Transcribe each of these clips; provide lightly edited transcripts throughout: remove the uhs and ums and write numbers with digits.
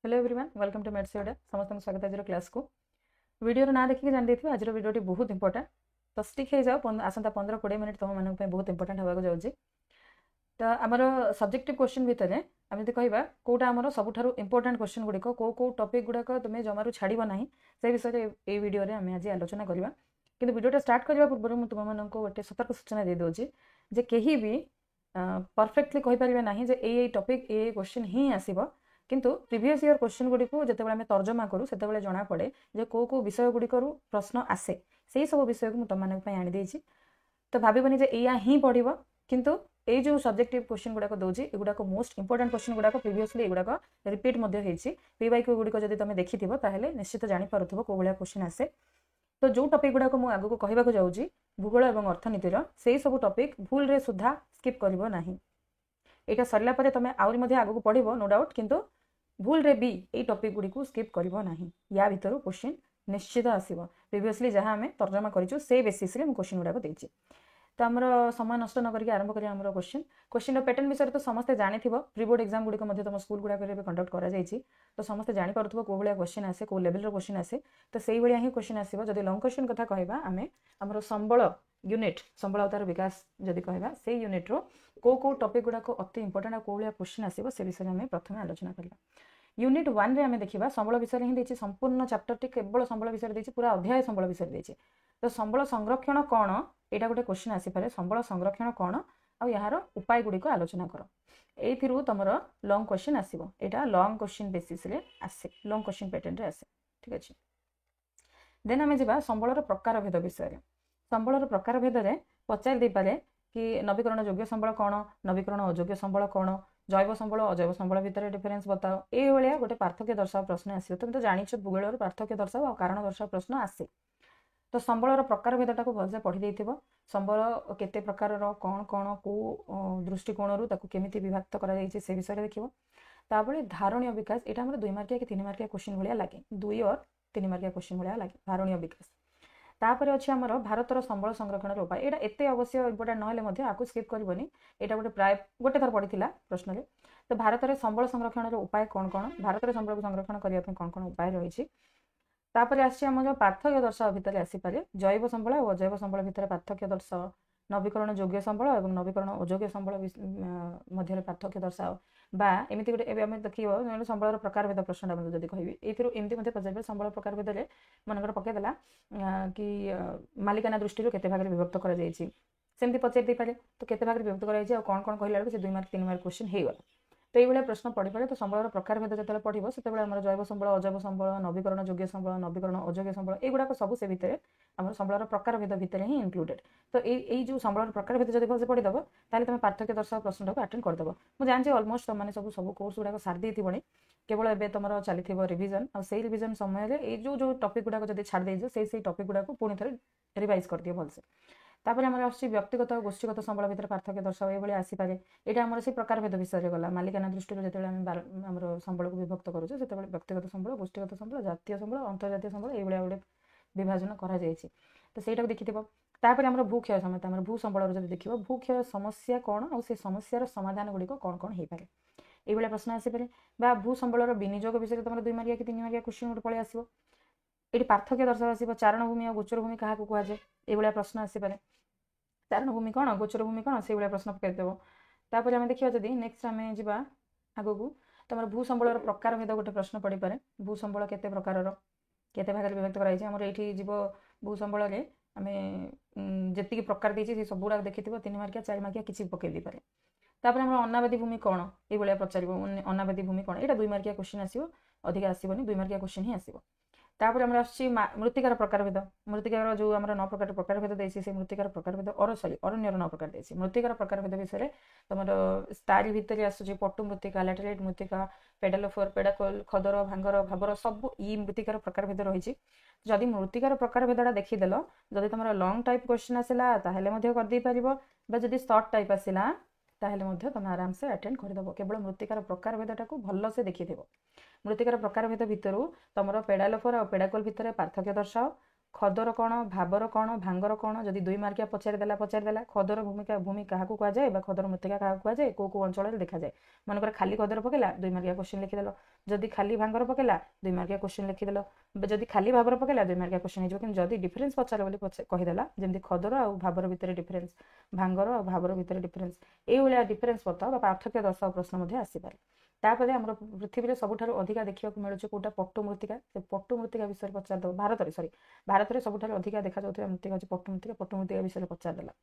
Hello everyone welcome to मेड्स ओडा समस्त स्वागत आज क्लास को वीडियो ना देखिए जान देखिए आज वीडियो बहुत इंपोर्टेंट तो स्टिक हो जाओ आसंता 15-20 मिनट तुम मानक बहुत इंपोर्टेंट होगा जाऊँगी तो आमर सब्जेक्टिव क्वेश्चन भितर आम जब कह कौटा आम सबुठ इंपोर्टेंट क्वेश्चन गुड़िक कौ टॉपिक गुड़ाक तुम्हें जमारू छाड़ ना से विषय ये वीडियो आम आज आलोचना करवा कि वीडियोटा स्टार्ट करने पूर्व मुझे तुम मानक गोटे सतर्क सूचना दे दूसरी जे कहीं भी परफेक्टली कहीपर ना जे ये टॉपिक ये क्वेश्चन ही आसब किंतु प्रीवियस ईयर क्वेश्चन गुड़ी को जिते आम तर्जमा करूँ से जना पड़े जे कौ विषय गुड़िक प्रश्न आसे से सब विषय को तुम मानक आनी तो भावनी जे या ही पढ़व किंतु ये जो सब्जेक्टिव क्वेश्चन गुड़ाक दूसरी एगुड़ाक मोस्ट इंपोर्टेंट क्वेश्चन गुड़ाक प्रीवियसली एगुड़ाक रिपीट पीवाईक्यू गुड़िक जब तुम देखी ताहले निश्चित जानीपार कौ भाया क्वेश्चन आसे तो जो टॉपिक गुड़ाक मुझे आगू कहवाक जाऊँगी भूगोल और अर्थनीतिर से सब टॉपिक भूल रे सुधा स्किप करिवो नाही यहाँ सरला परे तुम आहरी आगू पढ़व नो डाउट किंतु भूल रे भी ये टॉपिक गुड़ी को स्किप करिवो नाही या भीतर क्वेश्चन निश्चित आसीबो प्रीवियसली जहाँ आम तर्जमा करिछु से बेसिस रे क्वेश्चन गुड़ाक देछि तो आमर समय नष्ट न करके आरंभ करिया आमर क्वेश्चन पैटर्न विषय तो समस्ते जानिथिबो प्री बोर्ड एग्जाम गुड़िक तुम स्कूल गुड़ाक कंडक्ट करा जायछि तो समस्ते जानि पारुथबो को भलिया क्वेश्चन आसे को लेवल रो क्वेश्चन आसे तो सेही भलिया ही क्वेश्चन आसीबो जदि लॉन्ग क्वेश्चन कथा कहबा आमे आमर संबल यूनिट संबल अवतार विकास जदि कहबा से यूनिट रो को टॉपिक गुड़ाक अति इंपोर्टेंट को भलिया क्वेश्चन आसीबो से विषय आमे प्रथमे आलोचना करिया यूनिट 1 रे आमे देखिबा संबल विषय ही देछि संपूर्ण चैप्टर टी केवल संबल विषय देछि पूरा अध्याय संबल विषय देछि तो संबल संरक्षण कौन एटा गोटे क्वेश्चन आसी पारे संबल संरक्षण कौन आ यार उपाय गुड़िक आलोचना कर एथिरु तमर लॉन्ग क्वेश्चन आसीबो एटा लॉन्ग क्वेश्चन बेसिस रे आसे लॉन्ग क्वेश्चन पैटर्न रे आसे ठीक अछि देन आमे जिबा संबलर प्रकार भेद विषय रे संबलर प्रकार भेद रे पचार दे पारे कि नवीकरण योग्य संबल कौन नवीकरण अयोग्य संबल कौन जैव संबल अजैव संबल भितर डिफरेन्स बताओ ये भाया गोटे पार्थक्य दर्शाओ प्रश्न आसो तुम तो जान भूगोल पार्थक्य दर्शाओ और कारण दर्शाओ प्रश्न आसे तो संबलर प्रकार भेदटा को भलसे पढ़ी देथिबो संबल केते प्रकार कौन कौन को दृष्टिकोण केमिति विभक्त करा जायछि से विषय देखिबो ताबळे धारणीय विकास एटा हमर 2 मार्किया कि 3 मार्किया क्वेश्चन भलिया लागे 2 और 3 मार्किया क्वेश्चन भलिया लागे धारणीय विकास तापर अच्छे आमर भारतर संबल संरक्षण उपाय यहाँ एत अवश्य इंपोर्टेंट ना आपको स्किप करनी यहाँ गोटे प्राय गोटे थर पड़ी प्रश्न तो भारत में संबल संरक्षण उपाय कौन कौन भारत में संबल संरक्षण करने कौन कौन उपाय रही तापर आम पार्थक्य दर्शाओ भितर आसीपे जैव संबल और अजैव संबल भितर पार्थक्य दर्शाओ नवीकरण योग्य संबल और नवीकरण अयोग्य संबल मध्य पार्थक्य दर्शाओ बा एमती गोटे देखिए संबलर प्रकार भेद प्रश्न जब कहि एमती पचार संबल प्रकार भेद मनकर पकईदेला कि मालिकाना दृष्टि केते भाग विभक्त करमती पचार पारे तो केते भाग विभक्त कर कौन कौन कहला बेलू से 2 मार्क 3 मार्क क्वेश्चन होगा तो ये प्रश्न पढ़ी पारे तो संबलर प्रकार भेद जो पढ़ो से जैव संबल अजैव संबल नवीकरण योग्य संबल नवीकरण अयोग्य संबल युवाक सब से भितर आम संबलर प्रकार भेद भितर ही इनक्लूडेड तो ये जो संबलर प्रकार भेद जब भलसे पढ़ीदेव ताले तुम पार्थक्य दर्शाओ प्रश्न को अटेंड करदेव मुझे जानछि ऑलमोस्ट तुमने सब कोर्स गुड़ाक सारी देथिबणी केवल एबे तुम चली रिविजन और से रिविजन समय ये जो टॉपिक गुड़ाक जब छाड़ देजो से टॉपिक गुड़ाक पुणी थे रिवाइज कर दिए भलसे तापर आम आसुच्छी व्यक्तिगत और गोष्ठीगत संबल भितर पार्थक्य दर्शाओ ये आसीपे यहाँ आम से प्रकार भेद विषय गला मालिकाना दृष्टि जो आम संबल को विभक्त करुचे से व्यक्तिगत संबल गोष्ठीगत संबल जातीय संबल अंतर्जातीय संबल ये गोटे विभाजन कर तो सहीटा देखी तापर आम भूक्षय समेत आम भू संबल जब देख भूक्षय समस्या कौन और से समस्यार समाधान गुड़िक कौन कौन हो पाए ये प्रश्न आसीपे भू संबलर विनियोग विषय तुम 2 मार्किया कि 3 मार्किया क्वेश्चन गोटे पलि आसो ये पार्थक्य दर्शाओ आसो चारण भूमि और गोचर भूमि क्या कहुए ये प्रश्न आसीपे चारण भूमि कौन गोचर भूमि कौन से प्रश्न पकईदेव तापर आम देखा जब नेक्स्ट आम जा आगू तुम भू संबलर प्रकार भेद गोटे प्रश्न पड़ पारे भू संबल केते प्रकार केते भाग विभक्त कराइए ये जीव भू संबल आम जी प्रकार देती सब गुड़ा देखी 3 मार्किया 4 मार्किया किसी पकई पारे तापर आम अनाबादी भूमि कौन ये पचार अनाबादी भूमि कौन यहाँ 2 मार्किया क्वेश्चन आसो अधिक आसबनी 2 मार्किया क्वेश्चन ही आसो तापर आम मृत्तिकार प्रकार भेद मृत्तिकार जो आम 9 प्रकार प्रकार भेद देसी से मृत्तिकार प्रकार भेद अरण्यर 9 प्रकार देसी मृत्तिकार प्रकार भेद विषय तुम तारी भितर आसूँ पट्टु मृत्तिका लैटेराइट मृत्तिका पेडालोफर पेडाकोल खदर भांगर भाबर सब ई मृत्तिकार प्रकार भेद रही जदि मृत्तिकार प्रकार भेदटा देखीदेल जदि तुम लॉन्ग टाइप क्वेश्चन आसला करदे पार जदि सर्ट टाइप आसला ताहले तुम आराम से अटेंड करदेव केवल मृत्तिकार प्रकार भेदटा को भल से देखीदेव मृत्तिकार प्रकार भेद भितर तुम पेडालोफर और पेडाकोल भितर पार्थक्य दर्शाओ ଖଦର କ'ଣ, ଭାବର କ'ଣ, ଭାଙ୍ଗର କ'ଣ, ଯଦି 2 ମାର୍କିଆ ପଚାରିଦେଲା ଖଦର ଭୂମି କାହାକୁ କୁହାଯାଏ ବା ଖଦର ମୃତ୍ତିକା କାହାକୁ କୁହାଯାଏ, କୋଉ କୋଉ ଅଞ୍ଚଳରେ ଦେଖାଯାଏ। ମନେକର ଖାଲି ଖଦର ପକେଇଲା 2 ମାର୍କିଆ କ୍ୱେଶ୍ଚିନ୍ ଲେଖିଦେଲ, ଯଦି ଖାଲି ଭାଙ୍ଗର ପକେଇଲା 2 ମାର୍କିଆ କ୍ୱେଶ୍ଚିନ୍ ଲେଖିଦେଲ, ଯଦି ଖାଲି ଭାବର ପକେଇଲା 2 ମାର୍କିଆ କ୍ୱେଶ୍ଚିନ୍ ହେଇଯିବ। କିନ୍ତୁ ଯଦି ଡିଫରେନ୍ସ ପଚାର ବୋଲି କହିଦେଲା, ଯେମିତି ଖଦର ଆଉ ଭାବର ଭିତରେ ଡିଫରେନ୍ସ, ଭାଙ୍ଗର ଆଉ ଭାବର ଭିତରେ ଡିଫରେନ୍ସ, ଏଇଭଳିଆ ଡିଫରେନ୍ସ ବତାଅ ବା ପାର୍ଥକ୍ୟ ଦର୍ଶାଅ ପ୍ରଶ୍ନ ମଧ୍ୟ ଆସିପାରେ। ତାପରେ ଆମର ପୃଥିବୀରେ ସବୁଠାରୁ ଅଧିକା ଦେଖିବାକୁ ମିଳୁଛି କୋଉଟା, ପଟ୍ଟୁ ମୃତ୍ତିକା। ସେ ପଟ୍ଟୁ ମୃତ୍ତିକା ବିଷୟରେ ପଚାରିଦେବ। ଭାରତରେ ସବୁଠାରୁ ଅଧିକା ଦେଖାଯାଉଥିବା ମୃତ୍ତିକା ହେଉଛି ପଟ୍ଟୁ ମୃତ୍ତିକା ବିଷୟରେ ପଚାରିଦେଲା।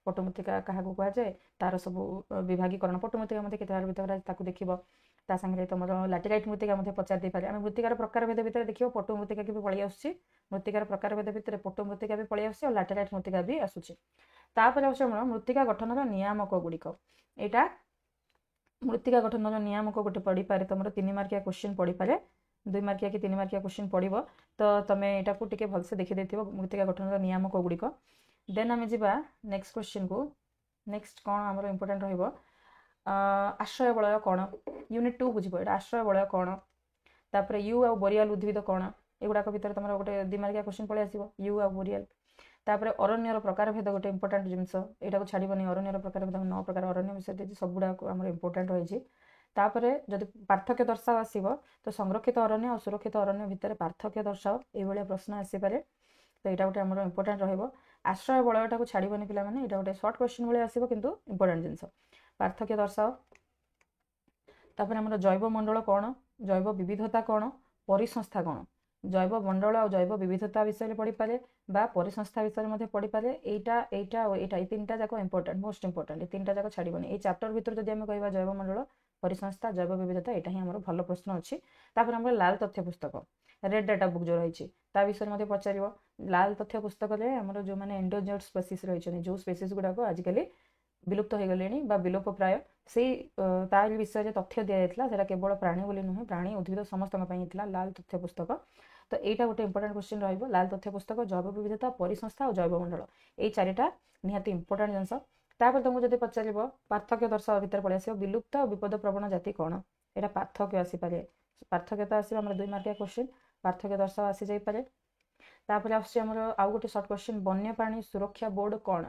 ପଟ୍ଟୁ ମୃତ୍ତିକା କାହାକୁ କୁହାଯାଏ, ତାର ସବୁ ବିଭାଗୀକରଣ, ପଟ୍ଟୁ ମୃତ୍ତିକା ମଧ୍ୟ କେତେ ଭିତରେ ତାକୁ ଦେଖିବ। ତା ସାଙ୍ଗରେ ତମର ଲାଟେରାଇଟ୍ ମୃତ୍ତିକା ମଧ୍ୟ ପଚାରି ଦେଇପାରେ। ଆମେ ମୃତ୍ତିକାର ପ୍ରକାରଭେଦ ଭିତରେ ଦେଖିବ ପଟ୍ଟୁ ମୃତ୍ତିକା ବି ପଳେଇ ଆସୁଛି। ମୃତ୍ତିକାର ପ୍ରକାରଭେଦ ଭିତରେ ପଟ୍ଟୁ ମୃତ୍ତିକା ବି ପଳେଇ ଆସୁଛି ଆଉ ଲାଟେରାଇଟ୍ ମୃତ୍ତିକା ବି ଆସୁଛି। ତାପରେ ଆସୁଛି ଆମର ମୃତ୍ତିକା ଗଠନର ନିୟାମକ ଗୁଡ଼ିକ। ଏଇଟା ମୃତ୍ତିକା ଗଠନର ନିୟାମକ ଗୋଟେ ପଡ଼ିପାରେ, ତମର 3 ମାର୍କିଆ କ୍ୱେଶ୍ଚିନ୍ ପଡ଼ିପାରେ, 2 ମାର୍କିଆ କି 3 ମାର୍କିଆ କ୍ୱେଶ୍ଚିନ୍ ପଡ଼ିବ। ତ ତମେ ଏଟାକୁ ଟିକେ ଭଲସେ ଦେଖିଦେଇଥିବ ମୃତ୍ତିକା ଗଠନର ନିୟାମକ ଗୁଡ଼ିକ। ଦେନ୍ ଆମେ ଯିବା ନେକ୍ସଟ କ୍ୱେଶ୍ଚିନ୍କୁ। ନେକ୍ସଟ କ'ଣ ଆମର ଇମ୍ପୋର୍ଟାଣ୍ଟ ରହିବ, ଆଶ୍ରୟ ବଳୟ କ'ଣ, ୟୁନିଟ୍ 2 ବୁଝିବ। ଏଇଟା ଆଶ୍ରୟ ବଳୟ କ'ଣ, ତାପରେ ୟୁ ଆଉ ବୋରିଆଲ ଉଦ୍ଭିଦ କ'ଣ, ଏଗୁଡ଼ାକ ଭିତରେ ତମର ଗୋଟେ 2 ମାର୍କିଆ କ୍ୱେଶ୍ଚିନ୍ ପଳେଇ ଆସିବ, ୟୁ ଆଉ ବୋରିଆଲ। ତାପରେ ଅରଣ୍ୟର ପ୍ରକାରଭେଦ ଗୋଟେ ଇମ୍ପୋର୍ଟାଣ୍ଟ ଜିନିଷ, ଏଇଟାକୁ ଛାଡ଼ିବନି। ଅରଣ୍ୟର ପ୍ରକାରଭେଦ 9 ପ୍ରକାର ଅରଣ୍ୟ ବିଷୟରେ ଦେଇଛି, ସବୁଗୁଡ଼ାକ ଆମର ଇମ୍ପୋର୍ଟାଣ୍ଟ ରହିଛି। ତାପରେ ଯଦି ପାର୍ଥକ୍ୟ ଦର୍ଶାଅ ଆସିବ, ତ ସଂରକ୍ଷିତ ଅରଣ୍ୟ ଆଉ ସୁରକ୍ଷିତ ଅରଣ୍ୟ ଭିତରେ ପାର୍ଥକ୍ୟ ଦର୍ଶାଅ, ଏଇଭଳିଆ ପ୍ରଶ୍ନ ଆସିପାରେ। ତ ଏଇଟା ଗୋଟେ ଆମର ଇମ୍ପୋର୍ଟାଣ୍ଟ ରହିବ। ଆଶ୍ରୟ ବଳୟଟାକୁ ଛାଡ଼ିବନି ପିଲାମାନେ, ଏଇଟା ଗୋଟେ ସର୍ଟ କ୍ୱେଶ୍ଚିନ୍ ଭଳିଆ ଆସିବ କିନ୍ତୁ ଇମ୍ପୋର୍ଟାଣ୍ଟ ଜିନିଷ। ପାର୍ଥକ୍ୟ ଦର୍ଶାଅ। ତାପରେ ଆମର ଜୈବ ମଣ୍ଡଳ କ'ଣ, ଜୈବ ବିବିଧତା କ'ଣ, ପରିସଂସ୍ଥା କ'ଣ। ଜୈବ ମଣ୍ଡଳ ଆଉ ଜୈବ ବିବିଧତା ବିଷୟରେ ପଢ଼ିପାରେ ବା ପରିସଂସ୍ଥା ବିଷୟରେ ମଧ୍ୟ ପଢ଼ିପାରେ। ଏଇଟା ଏଇ 3ଟା ଯାକ ଇମ୍ପୋର୍ଟାଣ୍ଟ, ମୋଷ୍ଟ ଇମ୍ପୋର୍ଟାଣ୍ଟ। ଏ 3ଟା ଯାକ ଛାଡ଼ିବନି। ଏଇ ଚାପ୍ଟର ଭିତରେ ଯଦି ଆମେ କହିବା ଜୈବ ମଣ୍ଡଳ, ପରିସଂସ୍ଥା, ଜୈବ ବିବିଧତା, ଏଇଟା ହିଁ ଆମର ଭଲ ପ୍ରଶ୍ନ ଅଛି। ତାପରେ ଆମର ଲାଲ ତଥ୍ୟ ପୁସ୍ତକ, ରେଡ୍ ଡାଟା ବୁକ୍ ଯେଉଁ ରହିଛି ତା ବିଷୟରେ ମଧ୍ୟ ପଚାରିବ। ଲାଲ ତଥ୍ୟ ପୁସ୍ତକରେ ଆମର ଯେଉଁମାନେ ଏଣ୍ଡୋଜର୍ଡ ସ୍ପେସିସ୍ ରହିଛନ୍ତି, ଯେଉଁ ସ୍ପେସିସ୍ ଗୁଡ଼ାକ ଆଜିକାଲି ବିଲୁପ୍ତ ହୋଇଗଲେଣି ବା ବିଲୋପ ପ୍ରାୟ, ସେଇ ତାରି ବିଷୟରେ ତଥ୍ୟ ଦିଆଯାଇଥିଲା। ସେଟା କେବଳ ପ୍ରାଣୀ ବୋଲି ନୁହେଁ, ପ୍ରାଣୀ ଉଦ୍ଭିଦ ସମସ୍ତଙ୍କ ପାଇଁ ହେଇଥିଲା ଲାଲ ତଥ୍ୟ ପୁସ୍ତକ। ତ ଏଇଟା ଗୋଟେ ଇମ୍ପୋର୍ଟାଣ୍ଟ କ୍ୱେଶ୍ଚିନ୍ ରହିବ। ଲାଲ ତଥ୍ୟ ପୁସ୍ତକ, ଜୈବ ବିବିଧତା, ପରିସଂସ୍ଥା ଆଉ ଜୈବମଣ୍ଡଳ, ଏଇ 4ଟା ନିହାତି ଇମ୍ପୋର୍ଟାଣ୍ଟ ଜିନିଷ। ତାପରେ ତୁମକୁ ଯଦି ପଚାରିବ ପାର୍ଥକ୍ୟ ଦର୍ଶାଅ ଭିତରେ ପଳେଇ ଆସିବ ବିଲୁପ୍ତ ଆଉ ବିପଦ ପ୍ରବଣ ଜାତି କ'ଣ, ଏଇଟା ପାର୍ଥକ୍ୟ ଆସିପାରେ। ପାର୍ଥକ୍ୟ ତ ଆସିବ ଆମର 2 ମାର୍କିଆ କ୍ୱେଶ୍ଚିନ୍, ପାର୍ଥକ୍ୟ ଦର୍ଶାଅ ଆସିଯାଇପାରେ। ତାପରେ ଆସୁଛି ଆମର ଆଉ ଗୋଟେ ସର୍ଟ କ୍ୱେଶ୍ଚିନ୍, ବନ୍ୟପ୍ରାଣୀ ସୁରକ୍ଷା ବୋର୍ଡ କ'ଣ,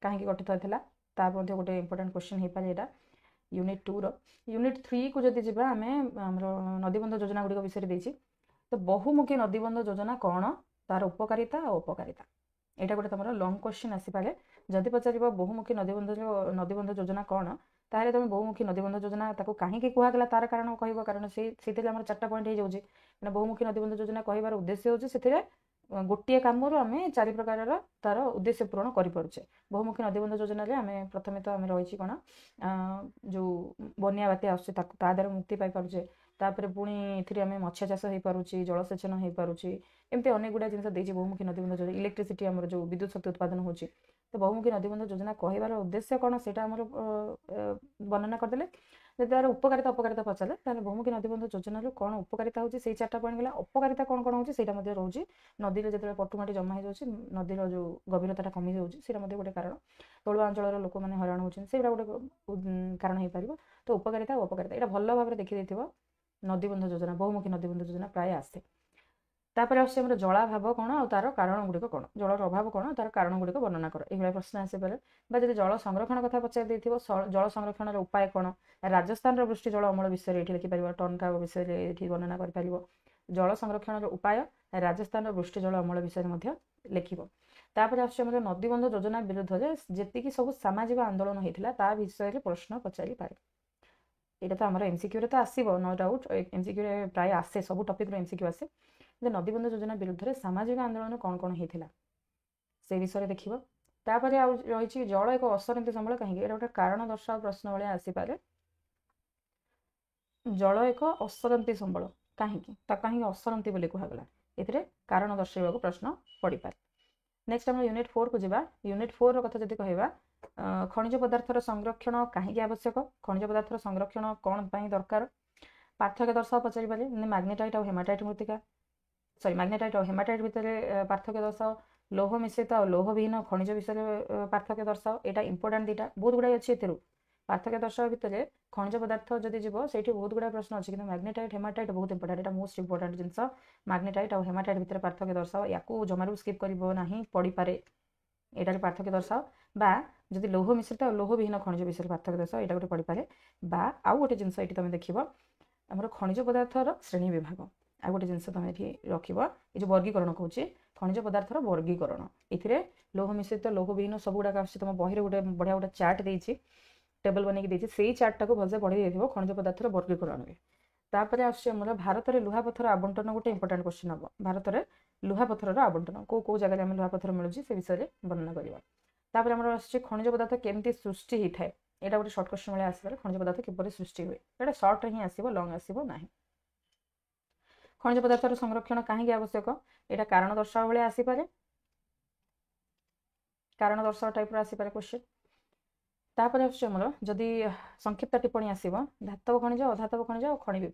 କାହିଁକି ଗଠିତ ହୋଇଥିଲା, ତା ମଧ୍ୟ ଗୋଟେ ଇମ୍ପୋର୍ଟାଣ୍ଟ କ୍ୱେଶ୍ଚିନ୍ ହେଇପାରେ ଏଇଟା ୟୁନିଟ୍ 2ର। ୟୁନିଟ୍ 3କୁ ଯଦି ଯିବା, ଆମେ ଆମର ନଦୀବନ୍ଧ ଯୋଜନା ଗୁଡ଼ିକ ବିଷୟରେ ଦେଇଛି। ତ ବହୁମୁଖୀ ନଦୀବନ୍ଧ ଯୋଜନା କ'ଣ, ତାର ଉପକାରିତା ଆଉ ଅପକାରିତା, ଏଇଟା ଗୋଟେ ତମର ଲଙ୍ଗ କ୍ୱେଶ୍ଚିନ୍ ଆସିପାରେ। ଯଦି ପଚାରିବ ବହୁମୁଖୀ ନଦୀବନ୍ଧ ଯୋଜନା କ'ଣ, ତାହେଲେ ତମେ ବହୁମୁଖୀ ନଦୀବନ୍ଧ ଯୋଜନା ତାକୁ କାହିଁକି କୁହାଗଲା ତାର କାରଣ କହିବ। କାରଣ ସେଇଥିରେ ଆମର 4ଟା ପଏଣ୍ଟ ହେଇଯାଉଛି। ମାନେ ବହୁମୁଖୀ ନଦୀବନ୍ଧ ଯୋଜନା କହିବାର ଉଦ୍ଦେଶ୍ୟ ହେଉଛି ସେଥିରେ ଗୋଟିଏ କାମରୁ ଆମେ 4 ପ୍ରକାରର ତାର ଉଦ୍ଦେଶ୍ୟ ପୂରଣ କରିପାରୁଛେ। ବହୁମୁଖୀ ନଦୀବନ୍ଧ ଯୋଜନାରେ ଆମେ ପ୍ରଥମେ ତ ଆମେ ରହିଛି କ'ଣ, ଯେଉଁ ବନ୍ୟା ବାତ୍ୟା ଆସୁଛି ତା ଦ୍ୱାରା ମୁକ୍ତି ପାଇପାରୁଛେ। ତାପରେ ପୁଣି ଏଥିରେ ଆମେ ମତ୍ସ୍ୟ ଚାଷ ହେଇପାରୁଛି, ଜଳସେଚନ ହେଇପାରୁଛି, ଏମିତି ଅନେକ ଗୁଡ଼ା ଜିନିଷ ଦେଇଛି ବହୁମୁଖୀ ନଦୀବନ୍ଧ ଯୋଜନା। ଇଲେକ୍ଟ୍ରିସିଟି ଆମର ଯେଉଁ ବିଦ୍ୟୁତ୍ ଶକ୍ତି ଉତ୍ପାଦନ ହେଉଛି। ତ ବହୁମୁଖୀ ନଦୀବନ୍ଧ ଯୋଜନା କହିବାର ଉଦ୍ଦେଶ୍ୟ କ'ଣ ସେଇଟା ଆମର ବର୍ଣ୍ଣନା କରିଦେଲେ। ଯଦି ତାର ଉପକାରିତା ଅପକାରିତା ପଚାରିଲେ, ତାହେଲେ ବହୁମୁଖୀ ନଦୀବନ୍ଧ ଯୋଜନାର କ'ଣ ଉପକାରିତା ହେଉଛି ସେଇ 4ଟା ପଏଣ୍ଟ ଗଲା। ଅପକାରିତା କ'ଣ କ'ଣ ହେଉଛି ସେଇଟା ମଧ୍ୟ ରହୁଛି। ନଦୀରେ ଯେତେବେଳେ ପଟୁମାଟି ଜମା ହେଇଯାଉଛି, ନଦୀର ଯେଉଁ ଗଭୀରତାଟା କମିଯାଉଛି, ସେଇଟା ମଧ୍ୟ ଗୋଟେ କାରଣ। ତଳୁଆ ଅଞ୍ଚଳର ଲୋକମାନେ ହଇରାଣ ହେଉଛନ୍ତି, ସେଇଟା ଗୋଟେ କାରଣ ହେଇପାରିବ। ତ ଉପକାରିତା ଆଉ ଅପକାରିତା ଏଇଟା ଭଲ ଭାବରେ ଦେଖିଦେଇଥିବ। ନଦୀବନ୍ଧ ଯୋଜନା, ବହୁମୁଖୀ ନଦୀବନ୍ଧ ଯୋଜନା ପ୍ରାୟ ଆସେ। ତାପରେ ଆସୁଛି ଆମର ଜଳାଭାବ କ'ଣ ଆଉ ତାର କାରଣ ଗୁଡ଼ିକ କ'ଣ, ଜଳର ଅଭାବ କ'ଣ ତାର କାରଣ ଗୁଡ଼ିକ ବର୍ଣ୍ଣନା କର, ଏଇଭଳିଆ ପ୍ରଶ୍ନ ଆସିପାରେ। ବା ଯଦି ଜଳ ସଂରକ୍ଷଣ କଥା ପଚାରି ଦେଇଥିବ, ଜଳ ସଂରକ୍ଷଣର ଉପାୟ କ'ଣ, ରାଜସ୍ଥାନର ବୃଷ୍ଟି ଜଳ ଅମଳ ବିଷୟରେ ଏଠି ଲେଖିପାରିବ, ଟନକା ବିଷୟରେ ଏଠି ବର୍ଣ୍ଣନା କରିପାରିବ। ଜଳ ସଂରକ୍ଷଣର ଉପାୟ, ରାଜସ୍ଥାନର ବୃଷ୍ଟି ଜଳ ଅମଳ ବିଷୟରେ ମଧ୍ୟ ଲେଖିବ। ତାପରେ ଆସୁଛି ଆମର ନଦୀବନ୍ଧ ଯୋଜନା ବିରୁଦ୍ଧରେ ଯେତିକି ସବୁ ସାମାଜିକ ଆନ୍ଦୋଳନ ହେଇଥିଲା ତା ବିଷୟରେ ପ୍ରଶ୍ନ ପଚାରିପାରେ। ଏଇଟା ତ ଆମର MCQରେ ତ ଆସିବ, नो डाउट। MCQରେ ପ୍ରାୟ ଆସେ, ସବୁ ଟପିକ୍ରୁ MCQ ଆସେ। ଯେ ନଦୀବନ୍ଧ ଯୋଜନା ବିରୁଦ୍ଧରେ ସାମାଜିକ ଆନ୍ଦୋଳନ କ'ଣ କ'ଣ ହେଇଥିଲା ସେ ବିଷୟରେ ଦେଖିବ। ତାପରେ ଆଉ ରହିଛି ଜଳ ଏକ ଅସରନ୍ତି ସମ୍ବଳ କାହିଁକି, ଏଇଟା ଗୋଟେ କାରଣ ଦର୍ଶାଅ ପ୍ରଶ୍ନ ଭଳିଆ ଆସିପାରେ। ଜଳ ଏକ ଅସରନ୍ତି ସମ୍ବଳ କାହିଁକି, ତାକୁ କାହିଁକି ଅସରନ୍ତି ବୋଲି କୁହାଗଲା, ଏଥିରେ କାରଣ ଦର୍ଶାଇବାକୁ ପ୍ରଶ୍ନ ପଡ଼ିପାରେ। ନେକ୍ସଟ ଆମର ୟୁନିଟ୍ 4କୁ ଯିବା। ୟୁନିଟ୍ 4ର କଥା ଯଦି କହିବା, ଖଣିଜ ପଦାର୍ଥର ସଂରକ୍ଷଣ କାହିଁକି ଆବଶ୍ୟକ, ଖଣିଜ ପଦାର୍ଥର ସଂରକ୍ଷଣ କ'ଣ ପାଇଁ ଦରକାର, ପାର୍ଥକ୍ୟ ଦର୍ଶାଅ ପଚାରିପାରେ। ମ୍ୟାଗ୍ନେଟାଇଟ୍ ଆଉ ହେମାଟାଇଟ୍ ମୃତ୍ତିକା, ମ୍ୟାଗ୍ନେଟାଇଟ୍ ଆଉ ହେମାଟାଇଟ୍ ଭିତରେ ପାର୍ଥକ୍ୟ ଦର୍ଶାଅ। ଲୌହ ମିଶ୍ରିତ ଆଉ ଲୌହବିହୀନ ଖଣିଜ ବିଷୟରେ ପାର୍ଥକ୍ୟ ଦର୍ଶାଅ। ଏଇଟା ଇମ୍ପୋର୍ଟାଣ୍ଟ 2ଟା, ବହୁତ ଗୁଡ଼ାଏ ଅଛି ଏଥିରୁ। पार्थक्य दर्शावा भितर खनिज पदार्थ जदि जीव से बहुत गुड़ा प्रश्न अच्छे कि मैग्नेटाइट हेमाटाइट बहुत इंपोर्टेंट एटा मोस्ट इंपोर्टेंट जिनस मैग्नेटाइट और हेमाटाइट भितर पार्थक्य दर्शाओ या जमारू स्किप करना पड़ी पारे एटार पार्थक्य दर्शाओ बा जदि लौह मिश्रित और लौह विहीन खनिज विषय पार्थक्य दर्शाओ यहाँ गोटे पड़ी पारे बा आउ गोटे जिनस ये तुम देख आम खनिज पदार्थर श्रेणी विभाग आ गोटे जिनस तुम ये रख ये जो वर्गीकरण कौन खनिज पदार्थर वर्गीकरण ये लौह मिश्रित लौह विहीन सब गुड़ाक आस तुम बही गोटे बढ़िया गोटे चार्ट देती टेबल बनई से चार्टा को भलसे पढ़ी देव खनिज पदार्थर वर्गीकरण में तापर आसमर भारत में लुहापथर आवंटन गोटे इंपोर्टेंट क्वेश्चन हम भारत में लुहापथर आवंटन कौ जगह आम लुहापथर मिलूँ से विषय वर्णना करवा तापर आम आस खनिज पदार्थ केमती सृष्टि होता है यहाँ गोटे सर्ट क्वेश्चन भाई आसपे खनिज पदार्थ किपर सृष्टि हुए यहाँ सर्ट हिं आसो लंग आसो ना खनिज पदार्थर संरक्षण कहीं आवश्यक यहाँ कारण दर्शावा भाई आसपे कारण दर्शावा टाइप आसपे क्वेश्चन तापर आमर जदि संक्षिप्त टिप्पणी आसव धातव खनिज अधातव खनिज और खनि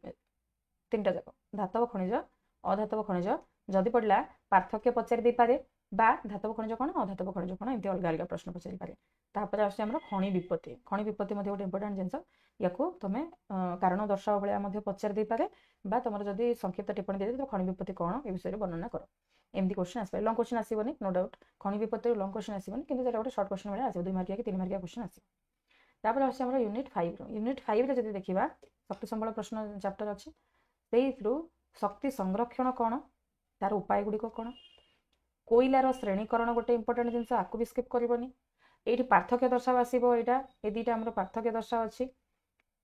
तीनटा जाक धातव खनिज अधातव खनिज जदि पड़ा पार्थक्य पचारि दे पारे बा धातव खनिज कौन अधातव खनिज कौन एमती अलग अलग प्रश्न पचारि पारे तापर आमर खनि विपत्ति गोटे इंपोर्टेंट जिनस या तुम कारण दर्शावा भाया पचारि दे पारे बा तुम जदि संक्षिप्त टिप्पणी दे तो खनि विपत्ति कौन ए विषय वर्णना कर एमती क्वेश्चन आसपे लंग क्वेश्चन आसबनी नो डाउट खनि विपत्ति लंग क्वेश्चन आसबनी कि गोटे सर्ट क्वेश्चन भाई आस 2 मार्किया कि 3 मार्किया क्वेश्चन आस तापर आस यूनिट 5 जब देखा शक्ति संबल प्रश्न चैप्टर अच्छे से शक्ति संरक्षण कौन तार उपाय गुड़िक कौन कोईलार श्रेणीकरण गोटे इंपोर्टेंट जिनस आपको भी स्किप करनी ये पार्थक्य दर्शावा आसो यहाँ ये दुईटा आम पार्थक्य दर्शावा अच्छी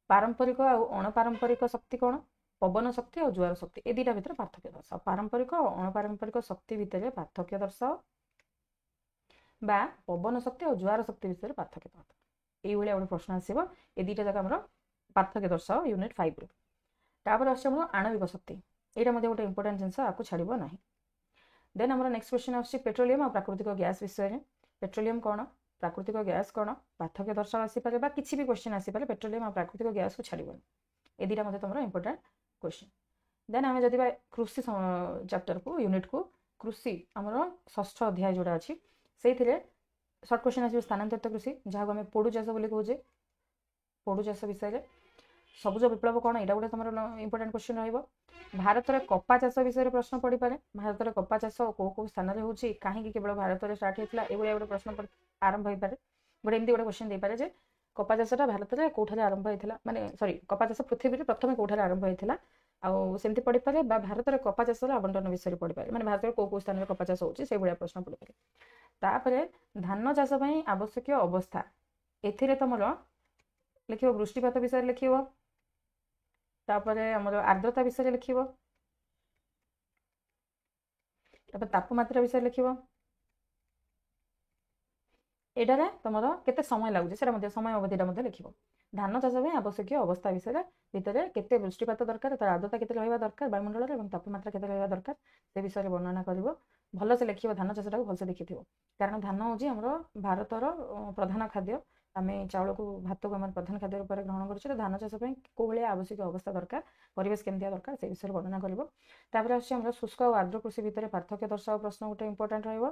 पारंपरिक और अणपारंपरिक शक्ति कौन पवन शक्ति और जुआर शक्ति ये दुईटा भितर पार्थक्य दर्शाओ पारंपरिक और अणपारंपरिक शक्ति भितर पार्थक्य दर्शाओ बा पवन शक्ति और जुआर शक्ति विषय पार्थक्य दर्शाओ ये गोटे प्रश्न आसो ये दुईटा जगह आम पार्थक्य दर्शाओ यूनिट 5 तापर आम आणविक शक्ति यहाँ गोटे इंपोर्टेंट जिनस आपको छाड़ ना देन आम नेक्स्ट क्वेश्चन आस पेट्रोलियम और प्राकृतिक गैस विषय में पेट्रोलियम कौन प्राकृतिक गैस कौन पार्थक्य दर्शावा आसपे किसी भी क्वेश्चन आसपे पेट्रोलियम और प्राकृतिक गैस को छाड़बनी ये दुईटा मतलब तुम इंपोर्टेंट क्वेश्चन देन आम जब कृषि चैप्टर को यूनिट को कृषि आमर 6ठ अध्याय जोड़ा अच्छी से सर्ट क्वेश्चन आस स्थानांतरित कृषि जहाँ को आम पोड़ू चाष बोली कहे पोड़ू चाष विषय सबुज विप्लव कौन यहाँ गोटे तुम इंपोर्टेंट क्वेश्चन रहा भारत में कपा चाष विषय प्रश्न पड़ पारे भारत में कपा चाष कौ स्थान में होची कहीं केवल भारत में स्टार्ट होता है ये गोटे प्रश्न आरंभ हो पाए गोटे एमती गोटे क्वेश्चन दे पारे जे कपा चाषटा भारत में कौटे आरंभ होता माने सॉरी कपा चाष पृथ्वी में प्रथम कौटे आरंभ होता आमती पड़ पारे भारत में कपा चाष आवंटन विषय पड़ पाए मैंने भारत में कौ स्थान में कपा चाष होची प्रश्न पड़ पाए तापर धान चाष आवश्यक अवस्था ए तुम लिख वृष्टिपात विषय लिख तापर आमर आर्द्रता विषय लिख तापमात्रा विषय लिख एटारे तुम केते समय लगुच समय अवधिटा लिख धान चाष आवश्यक अवस्था विषय भितर केते वृष्टिपात दरकार तार आर्द्रता केते रहिबा दरकार वायुमंडल और तापमात्रा केते रहिबा दरकार से विषय वर्णना कर भल से लिख धान चाषटा को भलसे लिखि कारण धान हूँ आमर भारतर प्रधान खाद्य आम चाउल को भात को आम प्रधान खाद्य रूप में ग्रहण कर धान चाष कौ भाई आवश्यक अवस्था दरकार परिवेश केमती दरकार से विषय वर्णना कर आम शुष्क और आर्द्र कृषि भितर पार्थक्य दर्शाओ प्रश्न गोटे इंपोर्टेंट रहा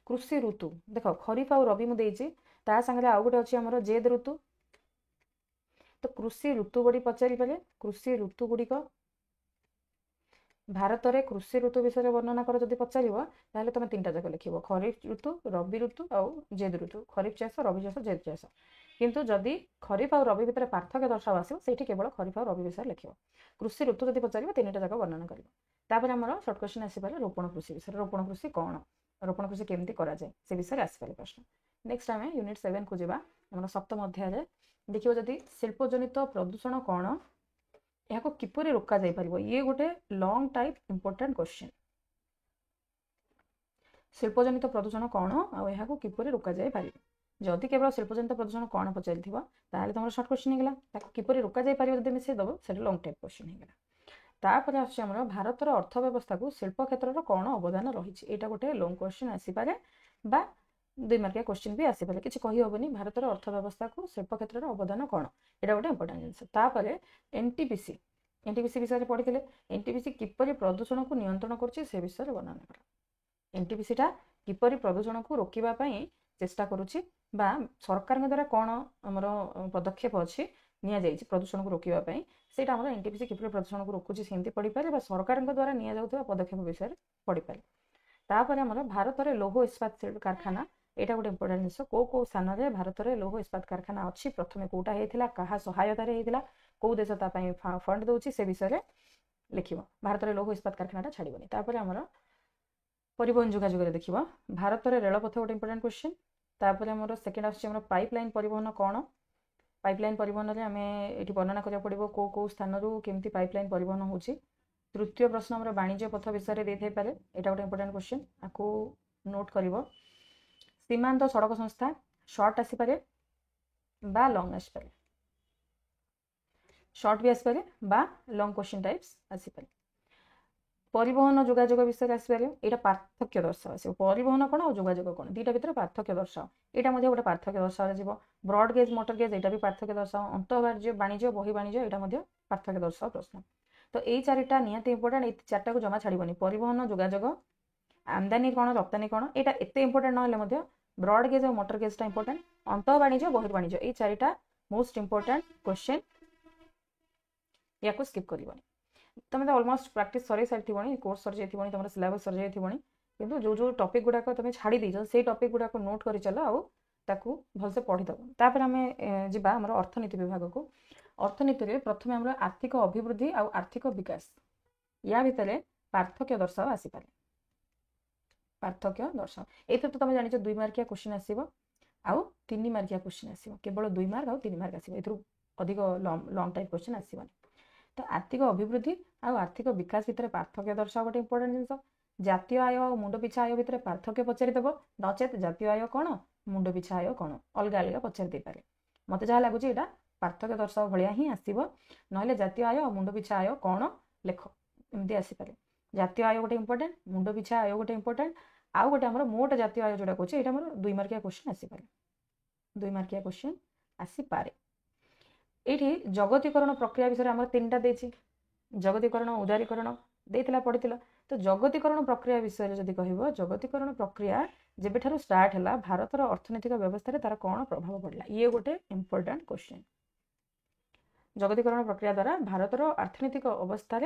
कृषि ऋतु देख खरीफ और रबी मुझे सागर आउ गोटे अच्छी आम जेद ऋतु तो कृषि ऋतु गुड़ी पचारि पारे कृषि ऋतु गुड़िक भारत में कृषि ऋतु विषय वर्णना कर जब पचार ताहले तुम 3टा जाक लिख खरीफ ऋतु रबी ऋतु और जेद ऋतु खरीफ चाष रबी चाष जेद चाष किंतु जदि खरीफ और रबी भितर पार्थक्य दर्शाव आसो से केवल खरीफ और रबी विषय लिख कृषि ऋतु जब पचार 3टा जाक वर्णना कर आमर सर्ट क्वेश्चन आसपे रोपण कृषि विषय रोपण कृषि कौन रोपण कृषि केमती करा जाए से विषय आसपे प्रश्न नेक्स्ट आम यूनिट 7 को जावा आम सप्तम अध्याय देखिए जदि शिल्पजनित प्रदूषण कौन यहाँ किपर रोक ये गोटे लॉन्ग टाइप इंपोर्टेंट क्वेश्चन शिल्पजनित प्रदूषण कौन और किपर रोक जदि केवल शिल्पजनित प्रदूषण कौन पचारि तुम सर्ट क्वेश्चन होगा किपर रोक जब मिसे दब से लॉन्ग टाइप क्वेश्चन होगा तापर आमर भारतर अर्थव्यवस्था को शिल्प क्षेत्र कौन अवदान रही यहाँ गोटे लॉन्ग क्वेश्चन आसपे 2 मार्किया क्वेश्चन भी आसपे किसी कहीहबनी भारतर अर्थव्यवस्था को शिल्प क्षेत्र अवदान कौन यहाँ गोटे इंपोर्टेंट जिनस तापर एनटीपीसी विषय पढ़ी एनटीपीसी किपर प्रदूषण को नियंत्रण कर विषय वर्णना कर एनटीपीसीटा किपर प्रदूषण को रोकवाई चेष्टा करुच्ची बा सरकार द्वारा कौन आमर पदक्षेप अच्छी नि प्रदूषण को रोकवाई से एनटीपीसी किपरि प्रदूषण को रोकुची सेमती पढ़ी पारे सरकार द्वारा नि पदक्षेप विषय पढ़ी पारे तापर आमर भारत में लौह इस्पात कारखाना यहाँ गोटे इंपोर्टेंट जिन कौ स्थान में भारत में लौह इस्पात कारखाना अच्छी प्रथम कौटा होता क्या सहायतार होता कौ देश फंड दूसरी से विषय में लिख भारत में लौह इस्पात कारखाना छाड़बनी तापर आमर परिवहन जोगाजोग देखा भारत में रेलपथ गोटे इंपोर्टेंट क्वेश्चन तापर आमर सेकेंड आसम पाइपलाइन परिवहन कौन पाइपलाइन परिवहन में आम ये वर्णना करा पड़ो कौ स्थान केमती पाइपलाइन परिवहन होची तृतीय प्रश्न आमर वाणिज्य पथ विषय में दे पारे यहाँ गोटे इंपोर्टेंट क्वेश्चन आपको नोट कर सीमांत सड़क संस्था शॉर्ट आसीपे बा लॉन्ग आसीपे शॉर्ट भी आसीपे बा लॉन्ग क्वेश्चन टाइप्स आसीपे परिवहन जोगाजोग विषय आसपे यहाँ पार्थक्य दर्शाओ आस परिवहन कौन और जोगाजोग कौन दुईटा भितर पार्थक्य दर्शाओ यहाँ गोटे पार्थक्य दर्शाओ ब्रॉड गेज मोटर गेज यहाँ भी पार्थक्य दर्शाओ अंतर्वाज्य वाणिज्य बहिर्वाणिज्य यहाँ पार्थक्य दर्शाओ प्रश्न तो यही चारिटा निहाती इंपोर्टेंट ये चार्टा को जमा छाड़बनी परिवहन जोगाजोग आमदानी कौन रप्तानी कौन यहाँ एत इंपोर्टेंट ना ब्रॉड गेज और मोटर गेजटा इंपोर्टेंट अंतर्वाणिज्य बहिर्वाणिज्य ये चारिटा मोस्ट इंपोर्टेंट क्वेश्चन या स्किप करबनी तुम तो ऑलमोस्ट प्रैक्टिस सर सारी कोर्स सर जाइए तुम सिलेबस सर जाइए किंतु जो जो टॉपिक गुड़ाक तुम छाड़ी दीज से टॉपिक गुड़ाक नोट कर चल आउ भलसे पढ़ीदेव तापर आम जा आम अर्थनीति विभाग को अर्थनीति प्रथम आम आर्थिक अभिवृद्धि और आर्थिक विकास या भितर पार्थक्य दर्शाओ आसीपे पार्थक्य दर्शाओ ये तो तुम जान 2 मार्किया क्वेश्चन आसो आउ 3 मार्किया क्वेश्चन आसो केवल 2 मार्क आउ 3 मार्क आसो ए अधिक लॉन्ग टाइप क्वेश्चन आसबनी तो आर्थिक अभिवृद्धि और आर्थिक विकास भितर पार्थक्य दर्शाओ गोटे इंपोर्टेंट जिन जातीय आय और मुंड पिछा आय भितर पार्थक्य पचारिदेव नचेत जातीय आय कौन मुंड पिछा आय कौन अलग अलग पचारि दे पारे मत जहाँ लगुच यहाँ पार्थक्य दर्शाओ भाया ही आसो ना जातीय आय और मुंड पिछा आय कौन लेख एमती आसीपे जातीय आय गोटे इंपोर्टेंट मुंड पिछा आय गोटे इंपोर्टेंट आउ गोटे आम मोट जातीय आय जोटा कहे यहाँ 2 मार्किया क्वेश्चन आसीपे 2 मार्किया क्वेश्चन आसीपे ये जगतीकरण प्रक्रिया विषय आम 3टा देती जगतीकरण उदारीकरण देता पड़ी तो जगतीकरण प्रक्रिया विषय जदि कह जगतीकरण प्रक्रिया जेबेठारु स्टार्ट है भारतर अर्थनैतिक व्यवस्था तार कौन प्रभाव पड़ा ये गोटे इंपोर्टेंट क्वेश्चन जगतीकरण प्रक्रिया द्वारा भारतर अर्थनैतिक अवस्था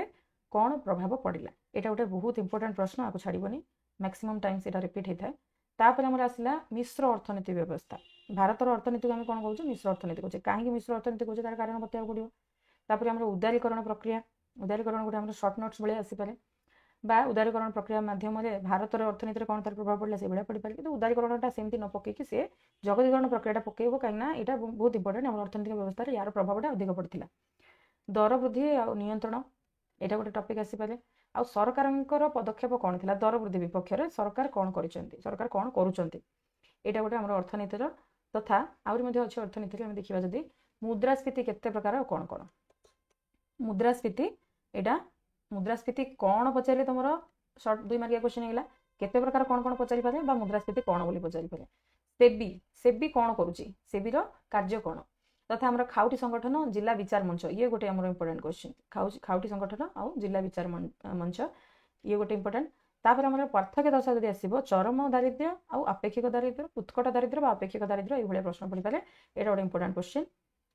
कौन प्रभाव पड़ा यहाँ गोटे बहुत इंपोर्टेंट प्रश्न आपको छाड़बनी मैक्सिमम टाइम्स यहाँ रिपीट होता है तापर आमर आसला मिश्र अर्थनीति व्यवस्था भारतर अर्थनीति को आम कौन कहे मिश्र अर्थनीति कहे कहीं मिश्र अर्थनीति कहे तार कारण बताया पड़ो तापर आम उदारीकरण प्रक्रिया उदारीकरण गोटे सर्ट नोट्स भाई आसीपे बा उदारीकरण प्रक्रिया माध्यम भारतर अर्थनीति कौन तार प्रभाव पड़ा से भाया पड़ पारे कि उदारीकरणटा सेमती न पकईकि सी जगतीकरण प्रक्रिया पकड़ कहीं यहाँ बहुत इंपोर्टेंट आम अर्थनैतिक व्यवस्था यार प्रभावटा अधिक पड़ता दर वृद्धि और नियंत्रण यहाँ गोटे टॉपिक आसीपे आ सरकार पदक्षेप कौन थी दर वृद्धि विपक्ष में सरकार कौन सरकार कौन करुँच यहाँ गोटे आम अर्थनीतिर तथा आहरी अच्छे अर्थनीति में देखा जदि मुद्रास्फीति केते प्रकार कौन कौन मुद्रास्फीति यहाँ मुद्रास्फीति कौन पचारे तुम सर्ट 2 मार्किया क्वेश्चन है केते प्रकार कौन पचारि पारे बा मुद्रास्फीति कौन बोली पचारि पारे सेबी सेबी कौन करुच्ची सेबीर कार्य कौन तथा आम खाउटी संगठन जिला विचार मंच ये गोटे आम इंपोर्टेंट क्वेश्चन खाउटी संगठन आउ जिला विचार मंच ये गोटे इंपोर्टेंट तापर आम पार्थक्य दशा जब आसो चरम दारिद्र्य आउ आपेक्षिक दारिद्र्य उत्कट दारिद्र्य आपेक्षिक दारिद्र्य ये प्रश्न पड़ पारे यहाँ गोटे इंपोर्टेंट क्वेश्चन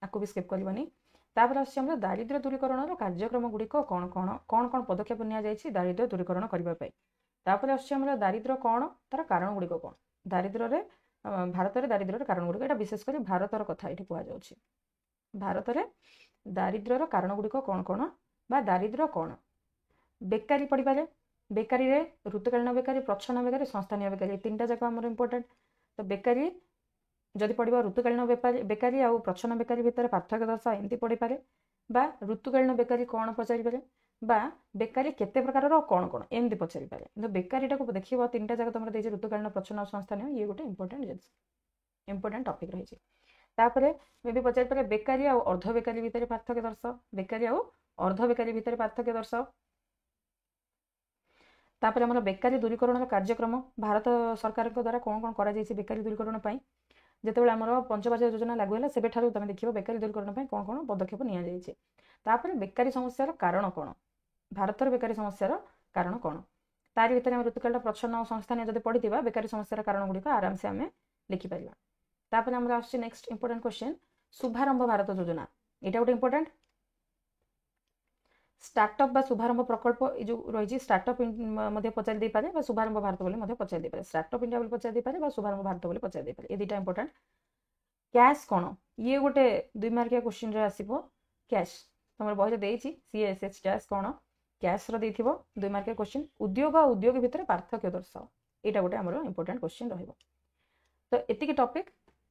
आपको भी स्किप करनी तापर आम दारिद्र्य दूरीकरण कार्यक्रम गुड़िक कौन कौन कौन कौन पदक्षेप नि दारिद्र्य दूरीकरण करने तापर आम दारिद्र्य कौन तार कारण गुड़िक कौन दारिद्र्य भारत में दारिद्र्यर कारण गुड़िक यहाँ विशेषकर भारतर कथा ये कहुच्छे भारत में दारिद्र्यर कारण गुड़िक कौन कौन बा दारिद्र्य कौन बेकारी पड़ पारे बेकारी ऋतुकालीन बेकारी प्रच्छन्न बेकारी संस्थानीय बेकारी 3टा जाक आम इंपोर्टेंट तो बेकारी जदि पड़ा ऋतुकालीन बेकारी आउ प्रच्छन्न बेकारी भितर पार्थक्य दशा एमती पड़ पारे बा ऋतुकालीन बेकारी कौन पचारि पारे बा बेकारी केते प्रकार कौन कौन एमती पचारि पारे तो बेकारीटा को देखिए 3टा जाक तुम देखिए ऋतुकालीन प्रच्छन्न संस्थानीय ये गोटे इंपोर्टेंट जिनिस इंपोर्टेंट टॉपिक रही तापर मे भी पचारि पारे बेकारी आउ अर्ध बेकारी भितर पार्थक्य दर्शाओ बेकारी आउ अर्ध बेकारी भितर पार्थक्य दर्शाओ तापर आम बेकारी दूरीकरण कार्यक्रम भारत सरकार द्वारा कौन कौन करा बेकारी दूरीकरण जितेबाला आमर पंचवार्षिक योजना लागू है से तुम देखिए बेकारी दूरीकरण कौन कौन पदक्षेप नि बेकारी समस्यार कारण कौन भारतर बेकारी समस्यार कारण कौन तारि भितर ऋतुकाल प्रच्छन्न संस्थान जब पढ़ी बेकारी समस्यार कारण गुड़िक आराम से आम लिखिपर तापर आमर आसछि नेक्स्ट इंपोर्टेंट क्वेश्चन शुभारंभ भारत योजना एटा गोटे इंपोर्टेंट स्टार्टअप बा शुभारंभ प्रकल्प जो रही स्टार्टअप मध्य पचारि दे पारे बा शुभारंभ भारत बोली मध्य पचारि दे पारे स्टार्टअप इंडिया बोली पचारि दे पारे बा शुभारंभ भारत बोली पचारि दे पारे ए दुटा इंपोर्टेंट कैश कौन ये गोटे 2 मार्किया क्वेश्चन रे आसीबो कैश तमर बहिरे देइछि सीएसएच कैश कौन कैश रो देइथिबो 2 मार्किया क्वेश्चन उद्योग और उद्योग भितर पार्थक्य दर्शाओ एटा गोटे हमर इंपोर्टेंट क्वेश्चन रहइबो तो एतिकी टॉपिक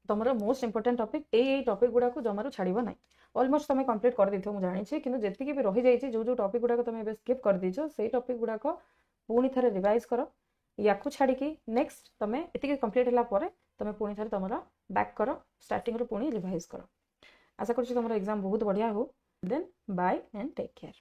तुम मोस्ट इंपोर्टेंट टॉपिक यही टॉपिक गुड़ा को जमारू छाड़ब ना ऑलमोस्ट तुम कंप्लीट कर दी मुझे जानी कि जी भी रही जाइए जो टॉपिक गुड़ा तुम स्किप कर दीच से टॉपिक गुड़ाक पुणी थे रिवाइज कर या छाड़ी नेक्स्ट तुम ये कंप्लीट है तुम पुणी थे तुम बैक कर स्टार्टिंग पुणी रिवाइज कर आशा कर तुम एग्जाम बहुत बढ़िया हो then bye and take care.